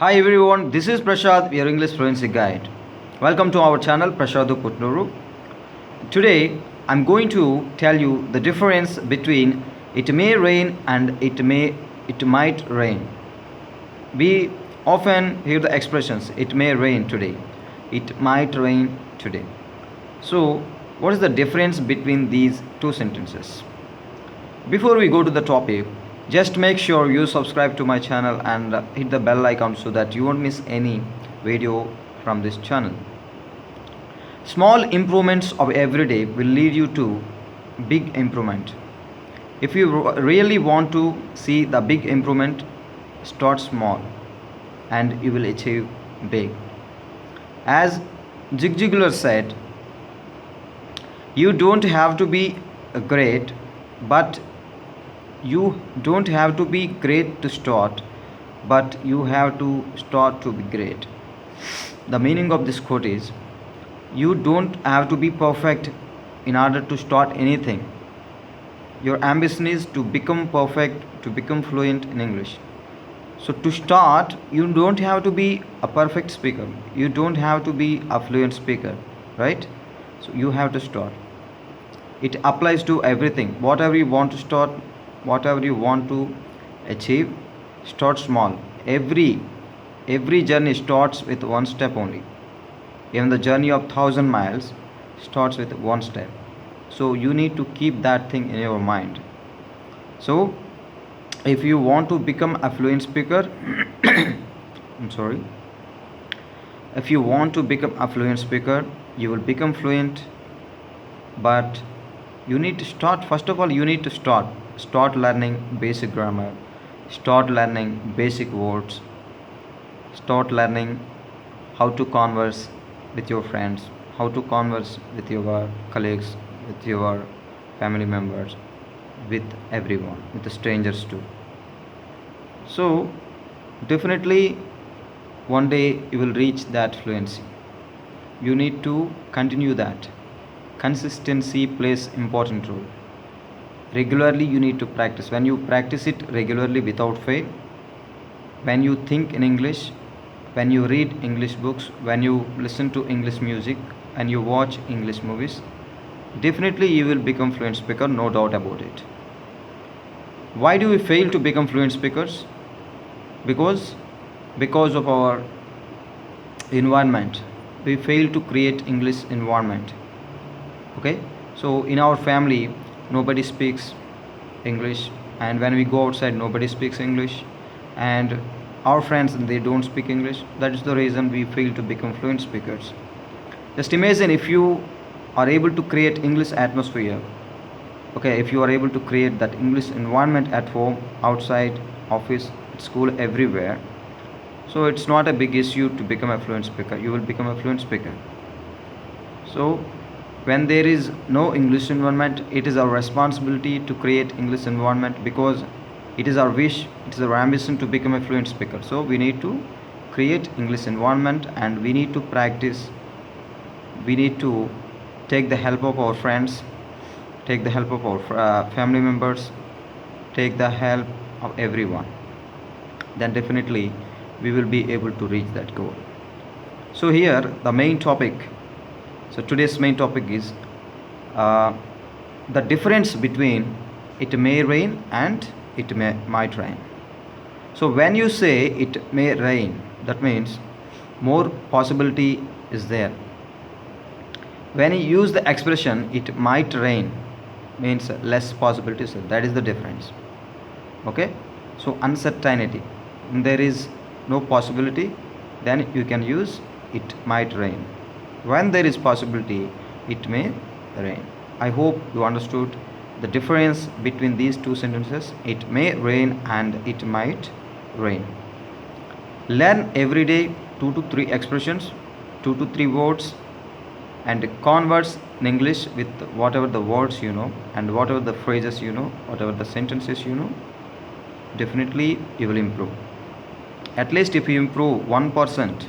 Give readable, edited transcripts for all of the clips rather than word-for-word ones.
Hi everyone, this is Prashad, your English Fluency Guide. Welcome to our channel Prashadu Putnuru. Today I'm going to tell you the difference between it may rain and it might rain. We often hear the expressions it may rain today, it might rain today. So, what is the difference between these two sentences? Before we go to the topic, just make sure you subscribe to my channel and hit the bell icon so that you won't miss any video from this channel. Small improvements of every day will lead you to big improvement. If you really want to see the big improvement, start small and you will achieve big. As Zig Ziglar said, you don't have to be great, but you don't have to be great to start, but you have to start to be great. The meaning of this quote is you don't have to be perfect in order to start anything. Your ambition is to become perfect, to become fluent in English. So, to start, you don't have to be a perfect speaker, you don't have to be a fluent speaker, right? So, you have to start. It applies to everything. Whatever you want to start, whatever you want to achieve, start small. Every journey starts with one step only. Even the journey of 1,000 miles starts with one step. So you need to keep that thing in your mind. So if you want to become a fluent speaker I'm sorry, if you want to become a fluent speaker, you will become fluent, but you need to start. First of all, you need to start learning basic grammar, start learning basic words, start learning how to converse with your friends, how to converse with your colleagues, with your family members, with everyone, with the strangers too. So definitely one day you will reach that fluency. You need to continue that. Consistency plays important role. Regularly you need to practice. When you practice it regularly without fail, when you think in English, when you read English books, when you listen to English music, and you watch English movies, definitely you will become fluent speaker, no doubt about it. Why do we fail to become fluent speakers? Because of our environment. We fail to create English environment. Okay, so in our family nobody speaks English, and when we go outside nobody speaks English, and our friends they don't speak English. That is the reason we fail to become fluent speakers. Just imagine if you are able to create English atmosphere. Okay, if you are able to create that English environment at home, outside, office, school, everywhere, so it's not a big issue to become a fluent speaker. You will become a fluent speaker. So when there is no English environment, it is our responsibility to create English environment, because it is our wish, it is our ambition to become a fluent speaker. So we need to create English environment, and we need to practice. We need to take the help of our friends, take the help of our family members, take the help of everyone. Then definitely we will be able to reach that goal. So here the main topic, so today's main topic is uh, the difference between it may rain and might rain. So when you say it may rain, that means more possibility is there. When you use the expression it might rain, means less possibilities. That is the difference. Okay, so uncertainty, there is no possibility, then you can use it might rain. When there is possibility, it may rain. I hope you understood the difference between these two sentences, it may rain and it might rain. Learn every day 2 to 3 expressions, 2 to 3 words, and converse in English with whatever the words you know, and whatever the phrases you know, whatever the sentences you know. Definitely you will improve. At least if you improve 1%,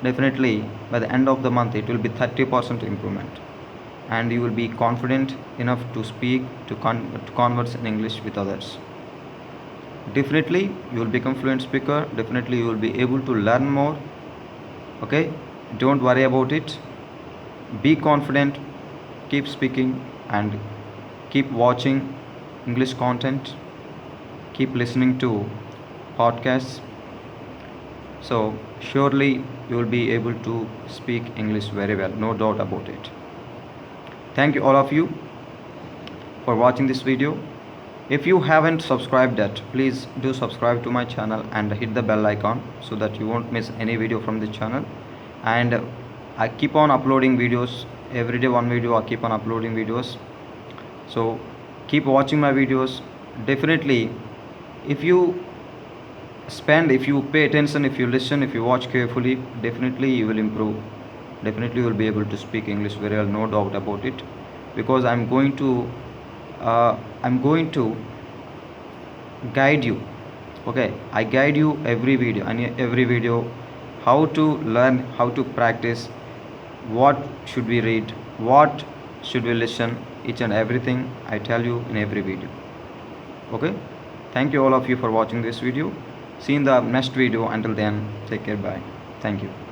definitely by the end of the month it will be 30% improvement, and you will be confident enough to speak, to converse in English with others. definitely you will become fluent speaker, definitely you will be able to learn more. Okay, don't worry about it, be confident, keep speaking, and keep watching English content, keep listening to podcasts. So surely you will be able to speak English very well, no doubt about it. Thank you all of you for watching this video. If you haven't subscribed yet, please do subscribe to my channel and hit the bell icon so that you won't miss any video from this channel. And I keep on uploading videos every day, one video. I keep on uploading videos, so keep watching my videos. Definitely, if you if you pay attention, if you listen, if you watch carefully, definitely you will improve, definitely you will be able to speak English very well, no doubt about it. Because I'm going to guide you. Okay, I guide you every video, and every video, how to learn, how to practice, what should we read, what should we listen, each and everything I tell you in every video. Okay, thank you all of you for watching this video. See you in the next video. Until then, take care, bye, thank you.